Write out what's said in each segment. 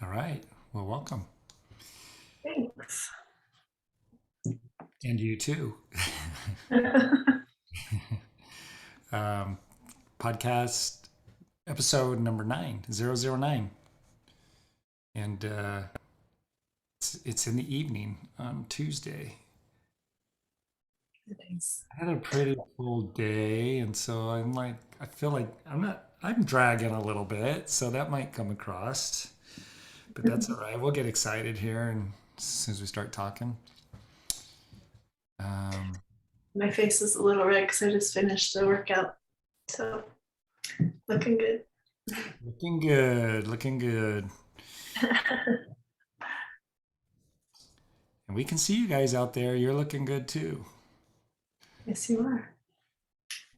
All right. Well, welcome. Thanks. And you too. Um, Podcast episode number 9, 009. And it's in the evening on Tuesday. Thanks. I had a pretty full day. And so I feel like I'm dragging a little bit. So that might come across. But that's all right. We'll get excited here and as soon as we start talking. Um, My face is a little red because I just finished the workout. So looking good. Looking good. Looking good. And we can see you guys out there. You're looking good too. Yes, you are.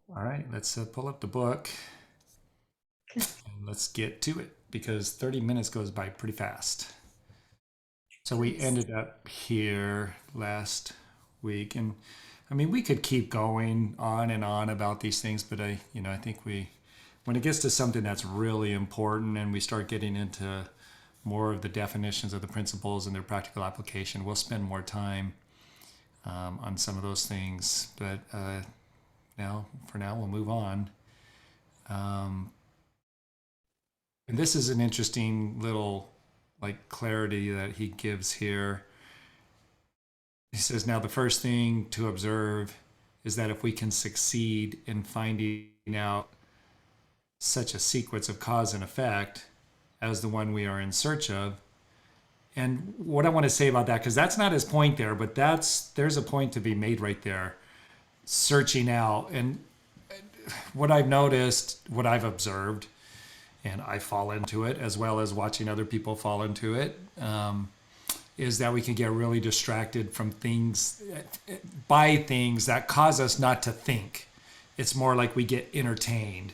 All right, let's pull up the book Okay. and let's get to it because 30 minutes goes by pretty fast. So we ended up here last week, and I mean, we could keep going on and on about these things, but I think when it gets to something that's really important and we start getting into more of the definitions of the principles and their practical application, we'll spend more time on some of those things. But for now, we'll move on. Um, and this is an interesting little like clarity that he gives here. He says, now the first thing to observe is that if we can succeed in finding out such a sequence of cause and effect as the one we are in search of, and what I want to say about that, because that's not his point there, but there's a point to be made right there, searching out. And what I've noticed, what I've observed, and I fall into it as well as watching other people fall into it, is that we can get really distracted from things, by things that cause us not to think. It's more like we get entertained.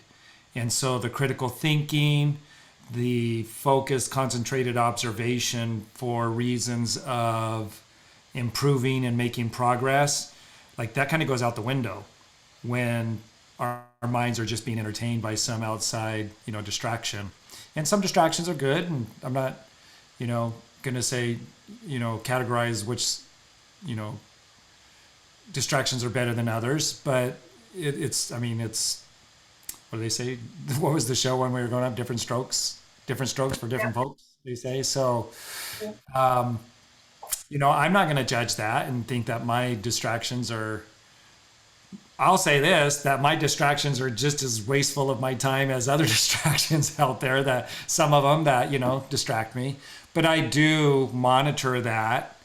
And so the critical thinking, the focused, concentrated observation for reasons of improving and making progress, like that kind of goes out the window when our minds are just being entertained by some outside, distraction. And some distractions are good, and I'm not, going to say, categorize which, you know, distractions are better than others, but I mean, it's, what do they say? What was the show when we were growing up? Different strokes for different folks, they say. So, Yeah. um, I'm not going to judge that and think that my distractions are, I'll say this, that my distractions are just as wasteful of my time as other distractions out there, that some of them that, distract me. But I do monitor that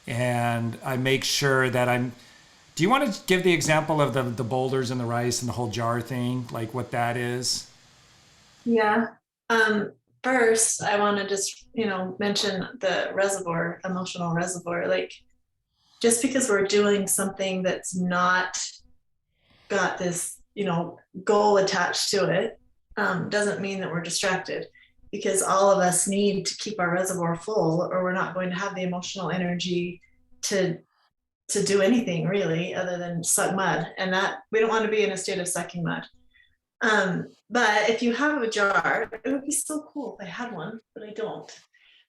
and I make sure that do you want to give the example of the boulders and the rice and the whole jar thing, like what that is? Yeah. Um, First, I want to just, mention the reservoir, emotional reservoir. Like, just because we're doing something that's not got this, goal attached to it, doesn't mean that we're distracted because all of us need to keep our reservoir full or we're not going to have the emotional energy to do anything really other than suck mud, and that we don't want to be in a state of sucking mud. But if you have a jar, it would be so cool if I had one, but I don't.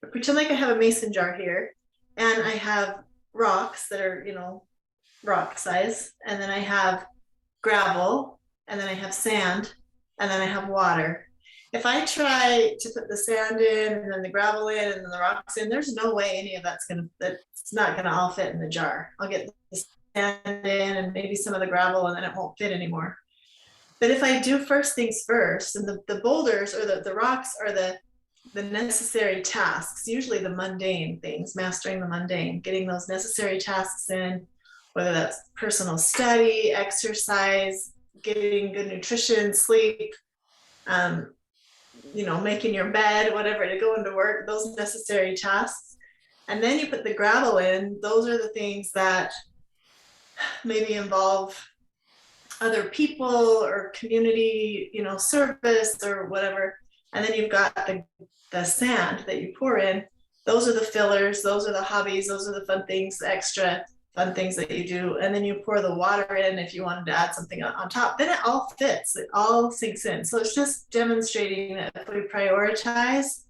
But pretend like I have a mason jar here and I have rocks that are, rock size, and then I have gravel, and then I have sand, and then I have water. If I try to put the sand in and then the gravel in and then the rocks in, there's no way any of that's not gonna all fit in the jar. I'll get the sand in and maybe some of the gravel and then it won't fit anymore. But if I do first things first, and the boulders or the rocks are the necessary tasks, usually the mundane things, mastering the mundane, getting those necessary tasks in, whether that's personal study, exercise, getting good nutrition, sleep, um, making your bed, whatever, to go into work, those necessary tasks. And then you put the gravel in, those are the things that maybe involve other people or community, service or whatever. And then you've got the sand that you pour in. Those are the fillers, those are the hobbies, those are the fun things, the extra fun things that you do. And then you pour the water in if you wanted to add something on top. Then it all fits, it all sinks in. So it's just demonstrating that if we prioritize,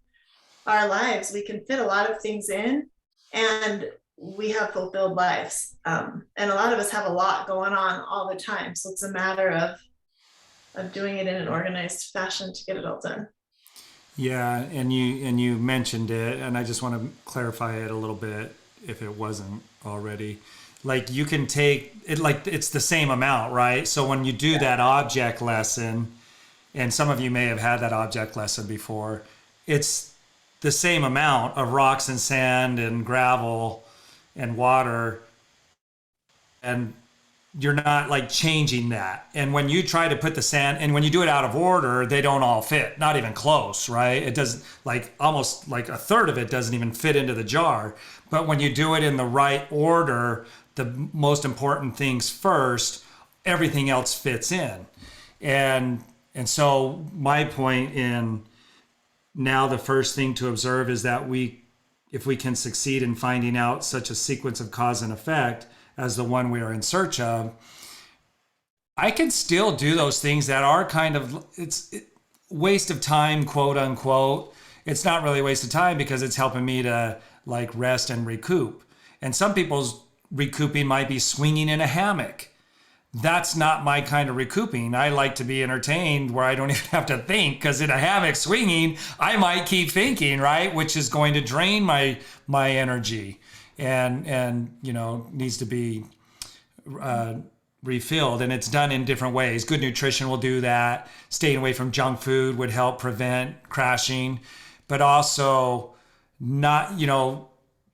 our lives. We can fit a lot of things in, and we have fulfilled lives. And a lot of us have a lot going on all the time. So it's a matter of doing it in an organized fashion to get it all done. Yeah, and you mentioned it, and I just want to clarify it a little bit if it wasn't already. Like you can take it like it's the same amount, right? So when you do that object lesson, and some of you may have had that object lesson before, it's the same amount of rocks and sand and gravel and water, and you're not like changing that. And when you try to put the sand and when you do it out of order, they don't all fit, not even close, right? It doesn't, like almost like a third of it doesn't even fit into the jar. But when you do it in the right order, the most important things first, everything else fits in. And and so my point in now, the first thing to observe is that if we can succeed in finding out such a sequence of cause and effect as the one we are in search of, I can still do those things that are kind of waste of time, quote unquote. It's not really a waste of time because it's helping me to like rest and recoup. And some people's recouping might be swinging in a hammock. That's not my kind of recouping. I like to be entertained where I don't even have to think, because in a hammock swinging, I might keep thinking, right? Which is going to drain my energy, and needs to be uh, refilled. And it's done in different ways. Good nutrition will do that. Staying away from junk food would help prevent crashing, but also not,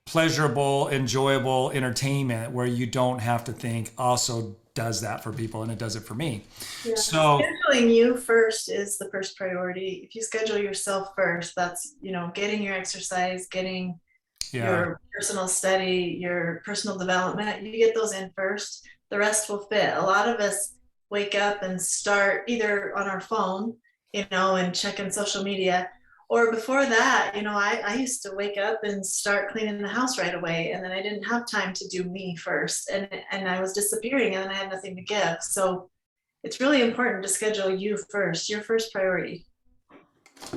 pleasurable, enjoyable entertainment where you don't have to think also does that for people, and it does it for me. Yeah. So Scheduling you first is the first priority. If you schedule yourself first, that's, getting your exercise, getting yeah, your personal study, your personal development, you get those in first, the rest will fit. A lot of us wake up and start either on our phone, and checking social media. Or before that, I used to wake up and start cleaning the house right away. And then I didn't have time to do me first. And I was disappearing and then I had nothing to give. So it's really important to schedule you first, your first priority.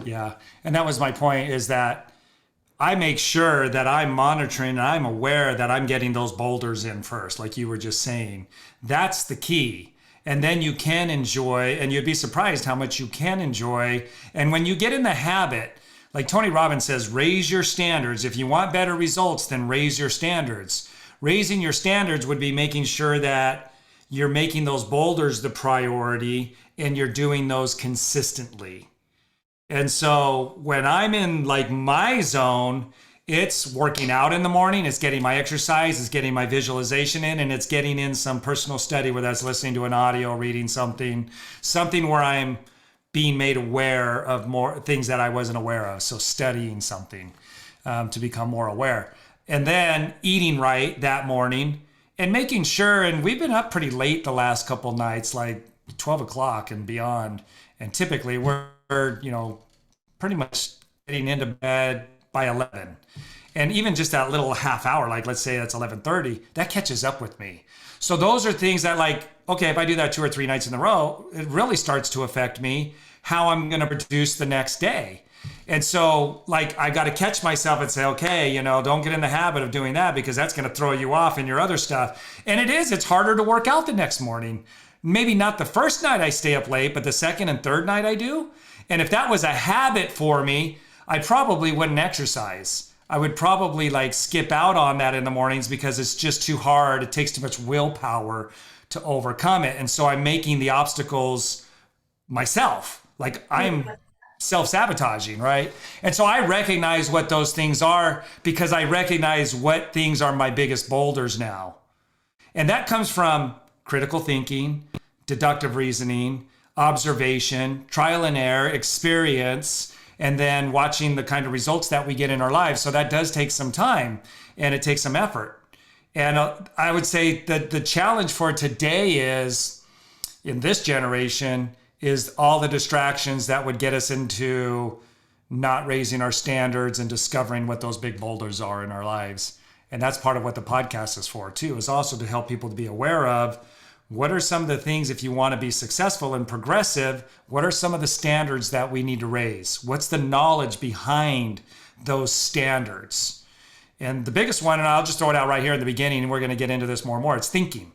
yeah. And that was my point, is that I make sure that I'm monitoring and I'm aware that I'm getting those boulders in first, like you were just saying. That's the key. And then you can enjoy, and you'd be surprised how much you can enjoy. And when you get in the habit, like Tony Robbins says, raise your standards. If you want better results, then raise your standards. Raising your standards would be making sure that you're making those boulders the priority and you're doing those consistently. And so when I'm in like my zone, it's working out in the morning, it's getting my exercise, it's getting my visualization in, and it's getting in some personal study, whether that's listening to an audio, reading something where I'm being made aware of more things that I wasn't aware of. So studying something to become more aware. And then eating right that morning and making sure, and we've been up pretty late the last couple nights, like 12 o'clock and beyond. And typically we're pretty much getting into bed by 11. And even just that little half hour, like let's say that's 11:30, that catches up with me. So those are things that, like, okay, if I do that 2 or 3 nights in a row, it really starts to affect me how I'm going to produce the next day. And so, like, I got to catch myself and say, okay, don't get in the habit of doing that, because that's going to throw you off in your other stuff. And it's harder to work out the next morning. Maybe not the first night I stay up late, but the second and third night I do. And if that was a habit for me, I probably wouldn't exercise. I would probably like skip out on that in the mornings because it's just too hard. It takes too much willpower to overcome it. And so I'm making the obstacles myself. Like I'm self-sabotaging, right? And so I recognize what those things are, because I recognize what things are my biggest boulders now. And that comes from critical thinking, deductive reasoning, observation, trial and error, experience, and then watching the kind of results that we get in our lives. So that does take some time and it takes some effort. And I would say that the challenge for today is, in this generation, is all the distractions that would get us into not raising our standards and discovering what those big boulders are in our lives. And that's part of what the podcast is for too, is also to help people to be aware of what are some of the things, if you want to be successful and progressive, what are some of the standards that we need to raise? What's the knowledge behind those standards. And the biggest one, and I'll just throw it out right here in the beginning, and we're going to get into this more and more, it's thinking.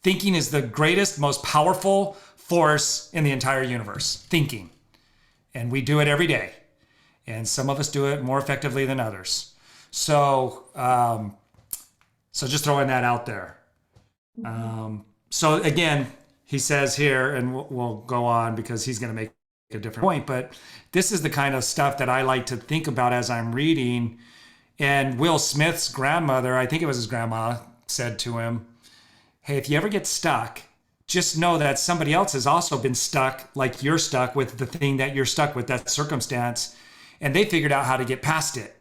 Thinking is the greatest, most powerful force in the entire universe. Thinking. And we do it every day. And some of us do it more effectively than others. So just throwing that out there. So again, he says here, and we'll go on because he's going to make a different point, but this is the kind of stuff that I like to think about as I'm reading. And Will Smith's grandmother, I think it was his grandma, said to him, hey, if you ever get stuck, just know that somebody else has also been stuck like you're stuck with the thing that you're stuck with, that circumstance, and they figured out how to get past it.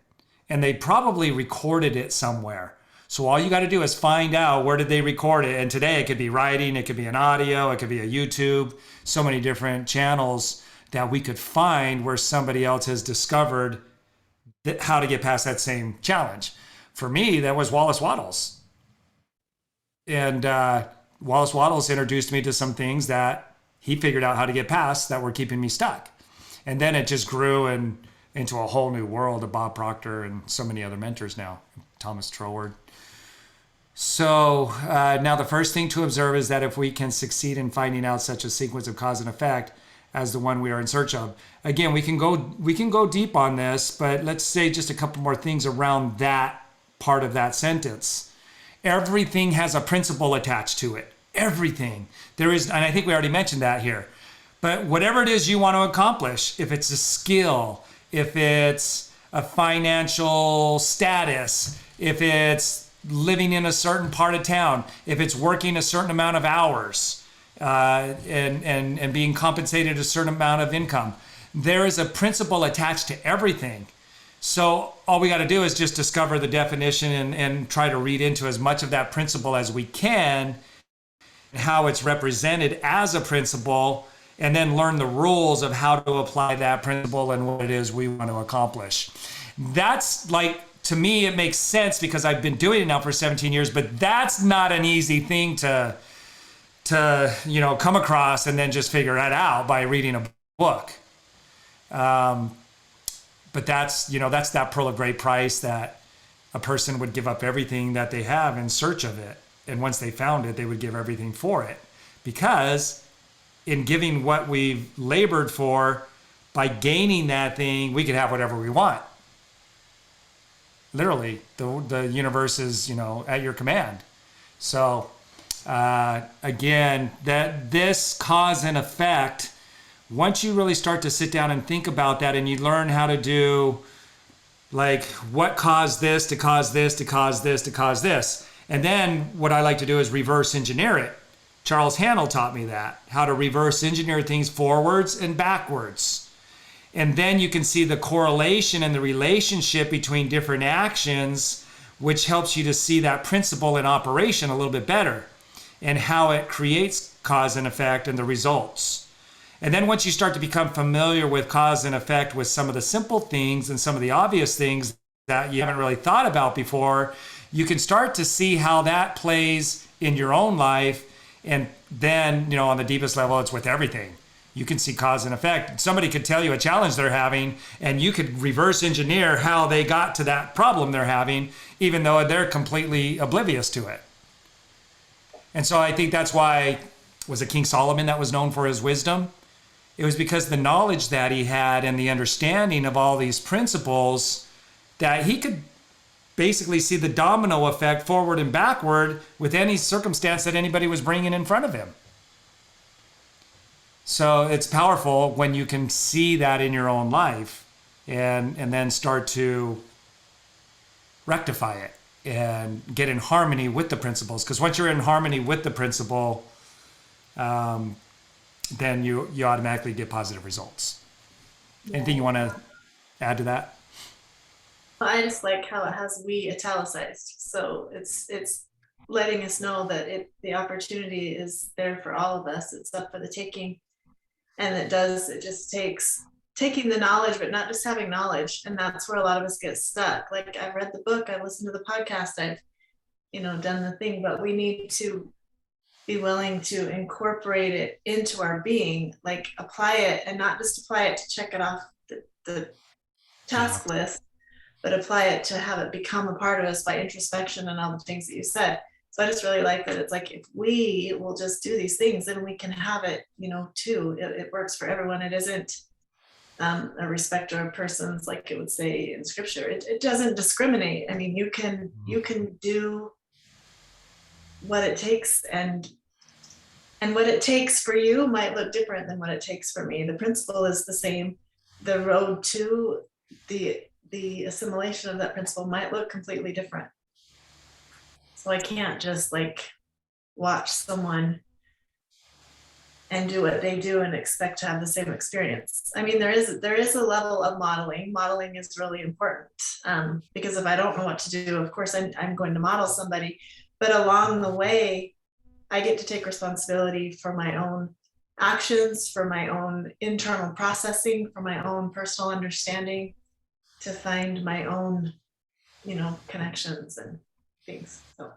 And they probably recorded it somewhere. So all you got to do is find out where did they record it. And today it could be writing, it could be an audio, it could be a YouTube, so many different channels that we could find where somebody else has discovered how to get past that same challenge. For me, that was Wallace Wattles. And Wallace Wattles introduced me to some things that he figured out how to get past that were keeping me stuck. And then it just grew into a whole new world of Bob Proctor and so many other mentors now, Thomas Troward. So now the first thing to observe is that if we can succeed in finding out such a sequence of cause and effect as the one we are in search of, again, we can go deep on this, but let's say just a couple more things around that part of that sentence. Everything has a principle attached to it. Everything. There is, and I think we already mentioned that here. But whatever it is you want to accomplish, if it's a skill, if it's a financial status, if it's living in a certain part of town, if it's working a certain amount of hours, and being compensated a certain amount of income, there is a principle attached to everything. So all we got to do is just discover the definition and try to read into as much of that principle as we can, how it's represented as a principle, and then learn the rules of how to apply that principle and what it is we want to accomplish. That's like, to me, it makes sense because I've been doing it now for 17 years, but that's not an easy thing to come across and then just figure it out by reading a book. But that's that pearl of great price that a person would give up everything that they have in search of it. And once they found it, they would give everything for it. Because in giving what we've labored for, by gaining that thing, we could have whatever we want. Literally, the universe is, at your command. So, again, that this cause and effect, once you really start to sit down and think about that and you learn how to do, like, what caused this to cause this to cause this to cause this. And then what I like to do is reverse engineer it. Charles Handel taught me that, how to reverse engineer things forwards and backwards. And then you can see the correlation and the relationship between different actions, which helps you to see that principle in operation a little bit better and how it creates cause and effect and the results. And then once you start to become familiar with cause and effect with some of the simple things and some of the obvious things that you haven't really thought about before, you can start to see how that plays in your own life. And then, on the deepest level, it's with everything. You can see cause and effect. Somebody could tell you a challenge they're having, and you could reverse engineer how they got to that problem they're having, even though they're completely oblivious to it. And so I think that's why, was it King Solomon that was known for his wisdom? It was because the knowledge that he had and the understanding of all these principles, that he could basically see the domino effect forward and backward with any circumstance that anybody was bringing in front of him. So it's powerful when you can see that in your own life and then start to rectify it and get in harmony with the principles. Because once you're in harmony with the principle, then you automatically get positive results. Anything you want to add to that? Well, I just like how it has "we" italicized, so it's letting us know that the opportunity is there for all of us. It's up for the taking, and it just takes taking the knowledge, but not just having knowledge. And that's where a lot of us get stuck. Like, I've read the book, I've listened to the podcast, I've done the thing, but we need to be willing to incorporate it into our being, like apply it, and not just apply it to check it off the task list, but apply it to have it become a part of us by introspection and all the things that you said. So I just really like that. It's like, if we will just do these things, then we can have it, too. It works for everyone. It isn't a respecter of persons, like it would say in scripture. It doesn't discriminate. I mean, you can do what it takes, and what it takes for you might look different than what it takes for me. The principle is the same. The road to the assimilation of that principle might look completely different. So I can't just like watch someone and do what they do and expect to have the same experience. I mean, there is a level of modeling. Modeling is really important, because if I don't know what to do, of course I'm going to model somebody, but along the way, I get to take responsibility for my own actions, for my own internal processing, for my own personal understanding, to find my own, connections and things. So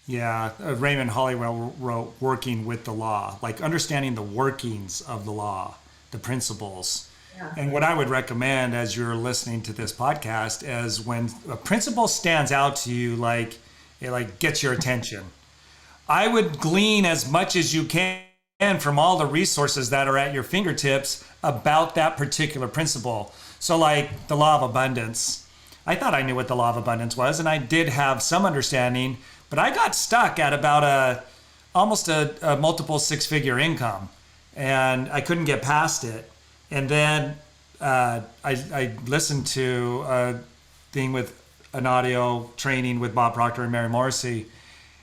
Yeah, Raymond Hollywell wrote "Working with the Law," like understanding the workings of the law, the principles. yeah. And what I would recommend as you're listening to this podcast is when a principle stands out to you, like it like gets your attention, I would glean as much as you can from all the resources that are at your fingertips about that particular principle. So, like the law of abundance, I thought I knew what the law of abundance was, and I did have some understanding, but I got stuck at about almost a multiple six-figure income, and I couldn't get past it. And then I listened to a thing with an audio training with Bob Proctor and Mary Morrissey,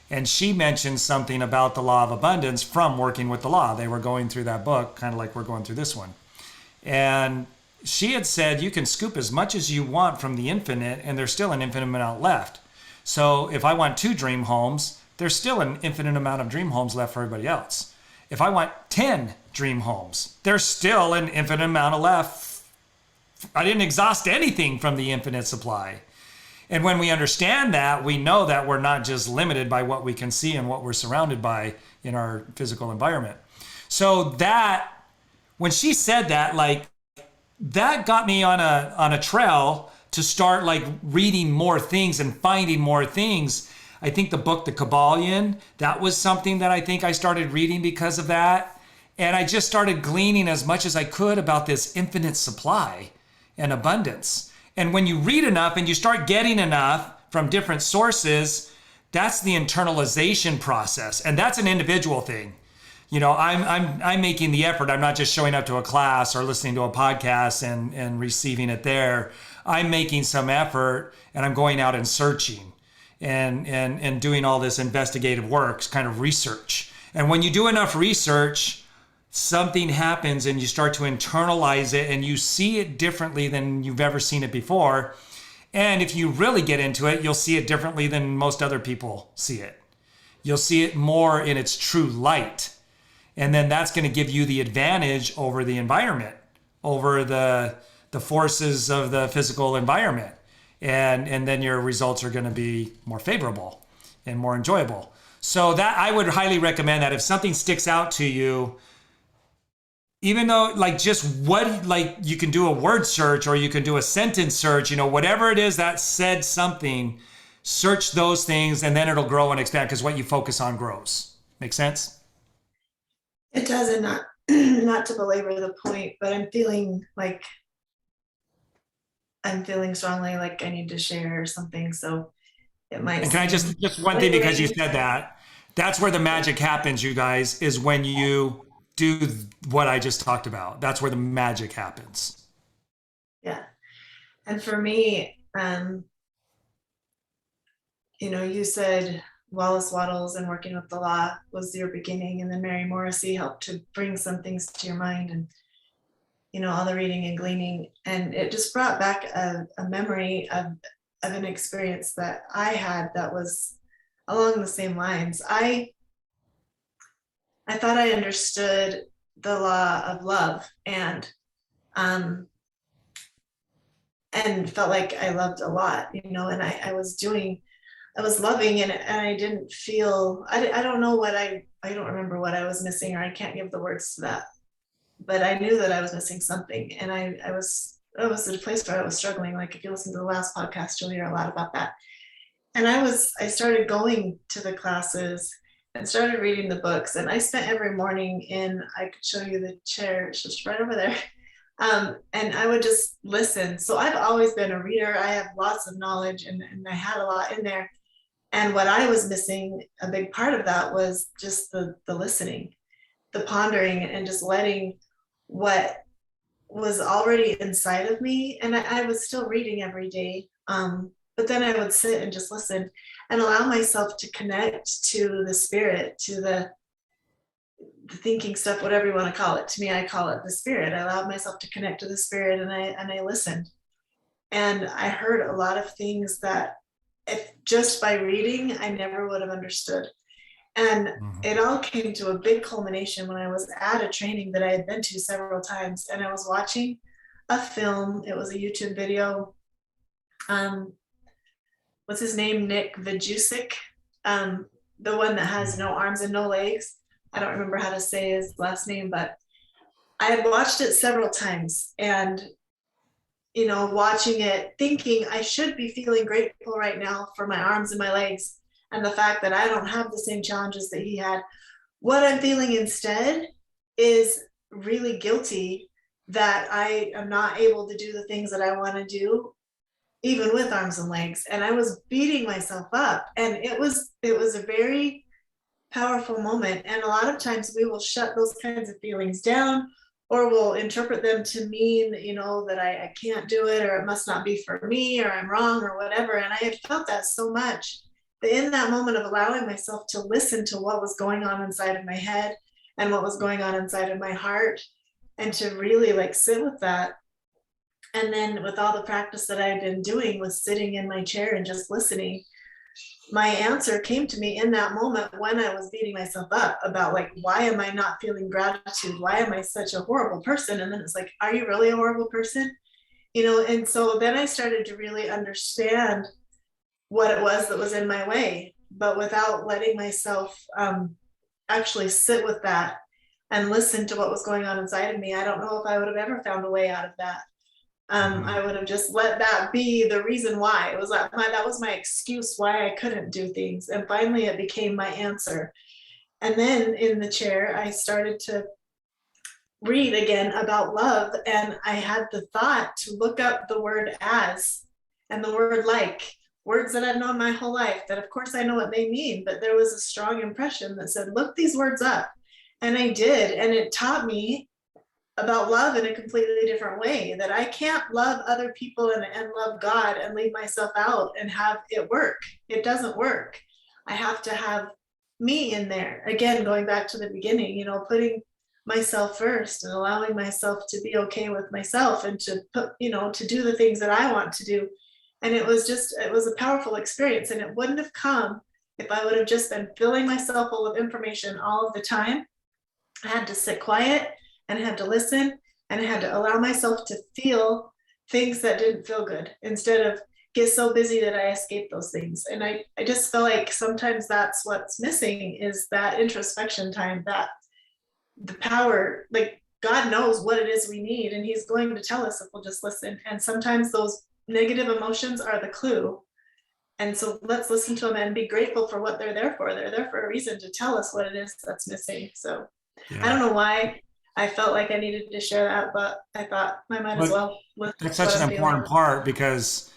and she mentioned something about the law of abundance from Working with the Law. They were going through that book, kind of like we're going through this one. And she had said you can scoop as much as you want from the infinite, and there's still an infinite amount left. So if I want 2 dream homes, there's still an infinite amount of dream homes left for everybody else. If I want 10 dream homes, there's still an infinite amount of left. I didn't exhaust anything from the infinite supply. And when we understand that, we know that we're not just limited by what we can see and what we're surrounded by in our physical environment. So that, when she said that, like, that got me on a trail to start like reading more things and finding more things. I think the book The Kabbalion, that was something that I think I started reading because of that. And I just started gleaning as much as I could about this infinite supply and abundance. And when you read enough and you start getting enough from different sources, that's the internalization process. And that's an individual thing. I'm making the effort. I'm not just showing up to a class or listening to a podcast and receiving it there. I'm making some effort, and I'm going out and searching and doing all this investigative work, kind of research. And when you do enough research, something happens and you start to internalize it, and you see it differently than you've ever seen it before. And if you really get into it, you'll see it differently than most other people see it. You'll see it more in its true light. And then that's going to give you the advantage over the environment, over the forces of the physical environment. And then your results are going to be more favorable and more enjoyable. So that, I would highly recommend that if something sticks out to you, even though like just what, like you can do a word search or you can do a sentence search, whatever it is that said something, search those things, and then it'll grow and expand, because what you focus on grows. Make sense? It does, and not not to belabor the point, but I'm feeling strongly like I need to share something. So it might And can I seem just one thing, because you said that, that's where the magic happens, you guys, is when you do what I just talked about. That's where the magic happens. yeah. And for me, you said Wallace Wattles and Working with the Law was your beginning, and then Mary Morrissey helped to bring some things to your mind, and all the reading and gleaning, and it just brought back a memory of an experience that I had that was along the same lines. I thought I understood the law of love, and felt like I loved a lot, and I was loving, and I didn't feel, I don't know I don't remember what I was missing, or I can't give the words to that, but I knew that I was missing something, and I was that was the place where I was struggling. Like if you listen to the last podcast, you'll hear a lot about that. And I started going to the classes and started reading the books. And I spent every morning in, I could show you the chair, it's just right over there. And I would just listen. So I've always been a reader. I have lots of knowledge and I had a lot in there. And what I was missing, a big part of that was just the listening, the pondering, and just letting what was already inside of me. And I was still reading every day. But then I would sit and just listen and allow myself to connect to the spirit, to the thinking stuff, whatever you want to call it. To me, I call it the spirit. I allowed myself to connect to the spirit, and I listened. And I heard a lot of things that if just by reading, I never would have understood. And Mhm. it all came to a big culmination when I was at a training that I had been to several times, and I was watching a film. It was a YouTube video. Um, what's his name? Nick Vujicic, the one that has no arms and no legs. I don't remember how to say his last name, but I had watched it several times, and watching it, thinking I should be feeling grateful right now for my arms and my legs and the fact that I don't have the same challenges that he had. What I'm feeling instead is really guilty that I am not able to do the things that I want to do, even with arms and legs. And I was beating myself up. And it was a very powerful moment. And a lot of times we will shut those kinds of feelings down, or we'll interpret them to mean, that I can't do it, or it must not be for me, or I'm wrong, or whatever. And I had felt that so much that in that moment of allowing myself to listen to what was going on inside of my head and what was going on inside of my heart, and to really like sit with that. And then with all the practice that I had been doing with sitting in my chair and just listening, my answer came to me in that moment when I was beating myself up about like, why am I not feeling gratitude? Why am I such a horrible person? And then it's like, are you really a horrible person? And so then I started to really understand what it was that was in my way, but without letting myself actually sit with that and listen to what was going on inside of me. I don't know if I would have ever found a way out of that. Mhm. I would have just let that be the reason why. It was that was my excuse why I couldn't do things. And finally it became my answer. And then in the chair, I started to read again about love. And I had the thought to look up the word as and the word like, words that I've known my whole life, that of course I know what they mean, but there was a strong impression that said, look these words up. And I did. And it taught me about love in a completely different way, that I can't love other people and love God and leave myself out and have it work. It doesn't work. I have to have me in there. Again, going back to the beginning, putting myself first and allowing myself to be okay with myself and to put, to do the things that I want to do. And it was a powerful experience. And it wouldn't have come if I would have just been filling myself full of information all of the time. I had to sit quiet and I had to listen, and I had to allow myself to feel things that didn't feel good instead of get so busy that I escape those things. And I just feel like sometimes that's what's missing, is that introspection time, that the power, like God knows what it is we need, and he's going to tell us if we'll just listen. And sometimes those negative emotions are the clue. And so let's listen to them and be grateful for what they're there for. They're there for a reason, to tell us what it is that's missing. So I Yeah. don't know why I felt like I needed to share that, but I thought I might as But well with that's what such an I'm important feeling. part because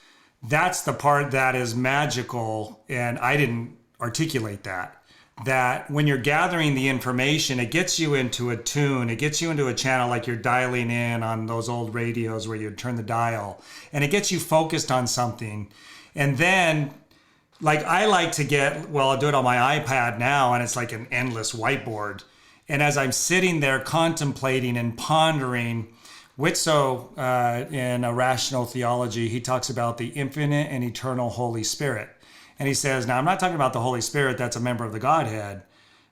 that's the part that is magical. And I didn't articulate that. That when you're gathering the information, it gets you into a tune, it gets you into a channel like you're dialing in on those old radios where you turn the dial, and it gets you focused on something. And then, like, I like to get, well, I'll do it on my iPad now, and it's like an endless whiteboard. And as I'm sitting there contemplating and pondering, Whitso, in A Rational Theology, he talks about the infinite and eternal Holy Spirit. And he says, now I'm not talking about the Holy Spirit that's a member of the Godhead.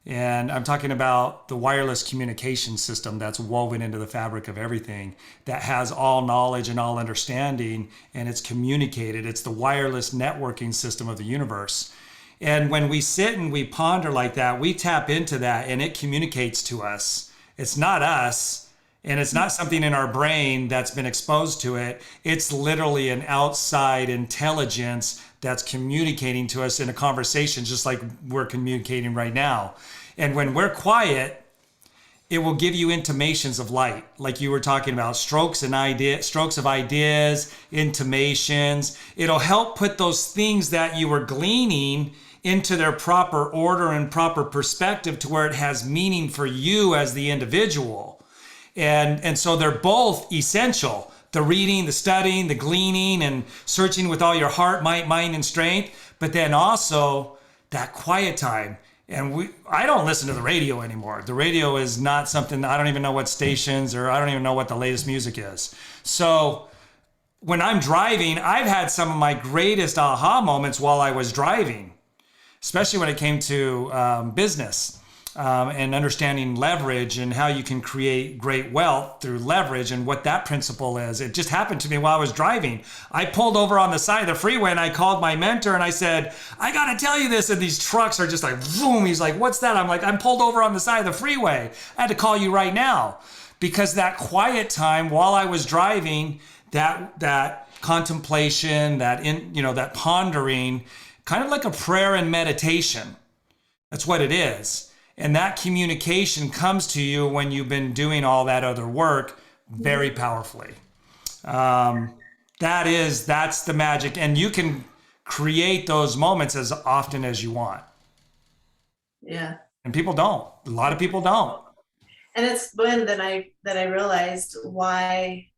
And I'm talking about the wireless communication system that's woven into the fabric of everything, that has all knowledge and all understanding, and it's communicated. It's the wireless networking system of the universe. And when we sit and we ponder like that, we tap into that and it communicates to us. It's not us. And it's not something in our brain that's been exposed to it. It's literally an outside intelligence that's communicating to us in a conversation, just like we're communicating right now. And when we're quiet, it will give you intimations of light, like you were talking about, strokes of ideas, intimations. It'll help put those things that you were gleaning into their proper order and proper perspective to where it has meaning for you as the individual. And so they're both essential. The reading, the studying, the gleaning, and searching with all your heart, might, mind, and strength. But then also that quiet time. And I don't listen to the radio anymore. The radio is not something, I don't even know what stations, or I don't even know what the latest music is. So when I'm driving, I've had some of my greatest aha moments while I was driving, especially when it came to business. And understanding leverage and how you can create great wealth through leverage and what that principle is. It just happened to me while I was driving. I pulled over on the side of the freeway and I called my mentor and I said, I got to tell you this. And these trucks are just like, boom. He's like, what's that? I'm like, I'm pulled over on the side of the freeway. I had to call you right now, because that quiet time while I was driving, that contemplation, that pondering, kind of like a prayer and meditation. That's what it is. And that communication comes to you when you've been doing all that other work very powerfully. That's the magic. And you can create those moments as often as you want. Yeah. And people don't. A lot of people don't. And it's when that I realized why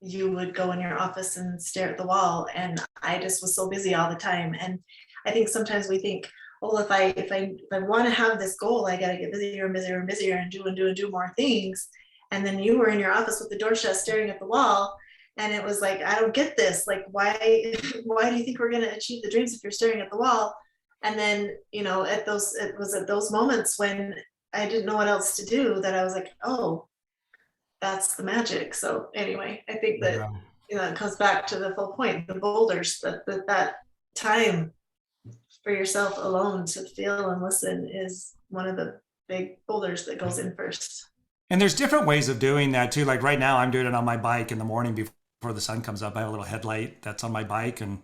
you would go in your office and stare at the wall. And I just was so busy all the time. And I think sometimes we think, well, if I want to have this goal, I got to get busier and busier and busier and do more things. And then you were in your office with the door shut, staring at the wall, and it was like, I don't get this. Like, why do you think we're going to achieve the dreams if you're staring at the wall? And then, it was at those moments when I didn't know what else to do that I was like, oh, that's the magic. So anyway, I think that it comes back to the full point, the boulders, that time for yourself alone to feel and listen is one of the big boulders that goes in first. And there's different ways of doing that too. Like right now, I'm doing it on my bike in the morning before the sun comes up. I have a little headlight that's on my bike, and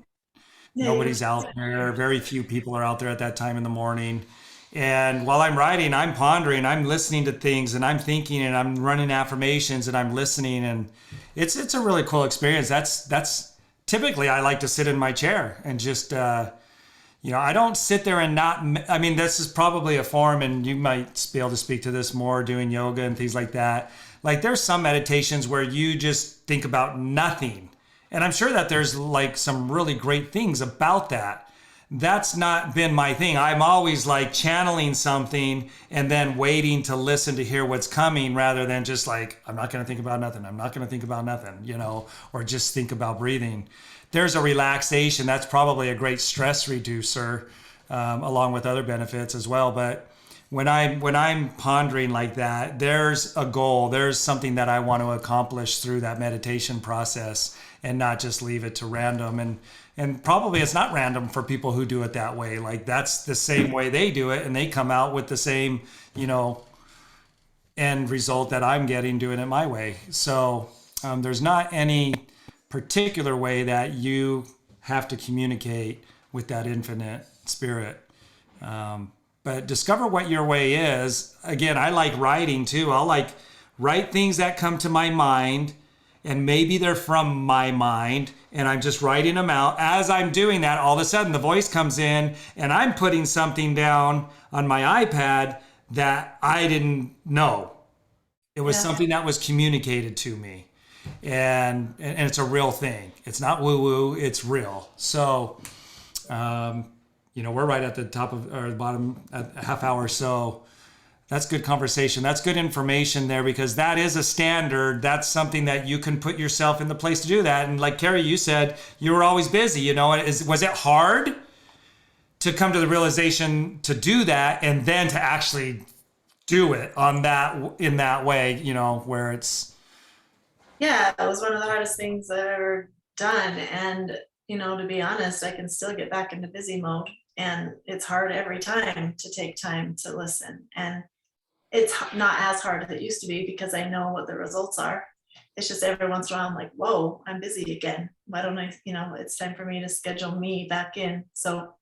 nobody's out there. Very few people are out there at that time in the morning. And while I'm riding, I'm pondering, I'm listening to things, and I'm thinking, and I'm running affirmations, and I'm listening, and it's a really cool experience. That's typically I like to sit in my chair and just I don't sit there and not, I mean, this is probably a form, and you might be able to speak to this more doing yoga and things like that. Like there's some meditations where you just think about nothing. And I'm sure that there's like some really great things about that. That's not been my thing. I'm always like channeling something and then waiting to listen to hear what's coming, rather than just like, I'm not going to think about nothing. I'm not going to think about nothing, or just think about breathing. There's a relaxation. That's probably a great stress reducer, along with other benefits as well. But when I'm pondering like that, there's a goal. There's something that I want to accomplish through that meditation process, and not just leave it to random. And probably it's not random for people who do it that way. Like that's the same way they do it, and they come out with the same, end result that I'm getting doing it my way. So there's not any particular way that you have to communicate with that infinite spirit. But discover what your way is. Again, I like writing too. I'll like write things that come to my mind, and maybe they're from my mind, and I'm just writing them out. As I'm doing that, all of a sudden the voice comes in, and I'm putting something down on my iPad that I didn't know. It was something that was communicated to me. And it's a real thing. It's not woo woo. It's real. So, we're right at the top of, or the bottom at a half hour. So that's good conversation. That's good information there, because that is a standard. That's something that you can put yourself in the place to do that. And like Carrie, you said, you were always busy. Was it hard to come to the realization to do that, and then to actually do it in that way, where it's, yeah, it was one of the hardest things I've ever done. And, to be honest, I can still get back into busy mode. And it's hard every time to take time to listen. And it's not as hard as it used to be because I know what the results are. It's just every once in a while I'm like, whoa, I'm busy again. Why don't I, it's time for me to schedule me back in. So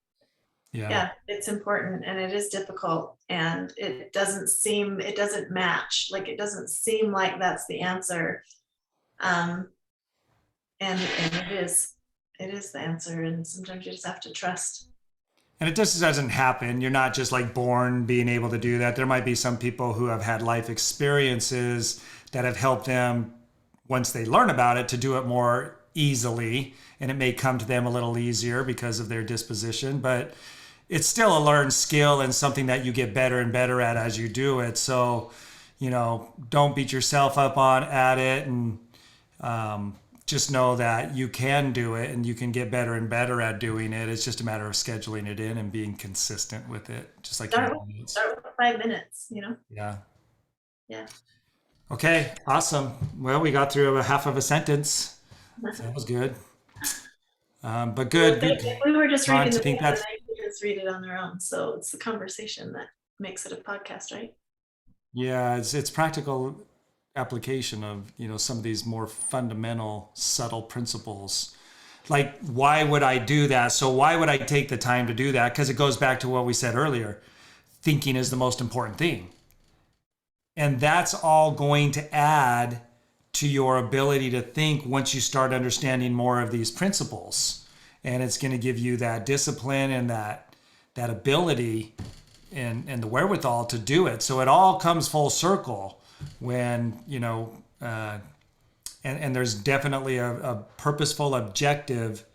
Yeah. yeah, it's important and it is difficult and it doesn't match. Like it doesn't seem like that's the answer. Um, and it is the answer. And sometimes you just have to trust. And it just doesn't happen. You're not just like born being able to do that. There might be some people who have had life experiences that have helped them, once they learn about it, to do it more easily. And it may come to them a little easier because of their disposition, but it's still a learned skill and something that you get better and better at as you do it. So, don't beat yourself up on at it, and just know that you can do it and you can get better and better at doing it. It's just a matter of scheduling it in and being consistent with it, just like Start anything else. start with 5 minutes, Yeah. Yeah. Okay. Awesome. Well, we got through a half of a sentence. So that was good. But good, good. If we were just Ron, reading to the think book, then that's, they could just read it on their own. So it's the conversation that makes it a podcast, right? yeah, it's practical application of, some of these more fundamental, subtle principles. Like, why would I do that? So why would I take the time to do that? Because it goes back to what we said earlier. Thinking is the most important thing. And that's all going to add to your ability to think once you start understanding more of these principles. And it's going to give you that discipline and that ability and the wherewithal to do it. So it all comes full circle when, and there's definitely a purposeful objective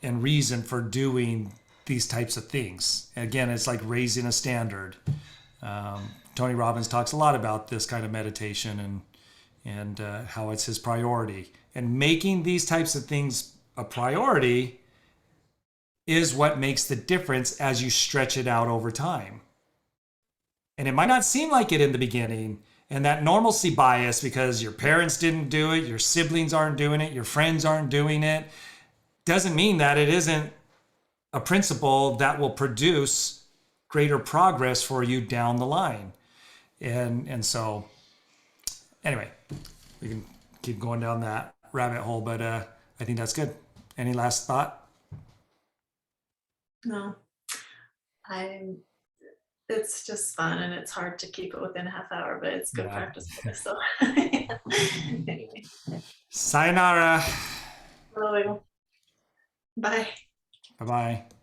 and reason for doing these types of things. Again, it's like raising a standard. Tony Robbins talks a lot about this kind of meditation and how it's his priority. And making these types of things a priority is what makes the difference as you stretch it out over time. And it might not seem like it in the beginning. And that normalcy bias, because your parents didn't do it, your siblings aren't doing it, your friends aren't doing it, doesn't mean that it isn't a principle that will produce greater progress for you down the line. And so anyway, we can keep going down that rabbit hole, but I think that's good. Any last thought? No, I'm. It's just fun and it's hard to keep it within a half hour, but it's good Yeah. practice for us. So anyway, Sayonara. hello, bye. Bye bye.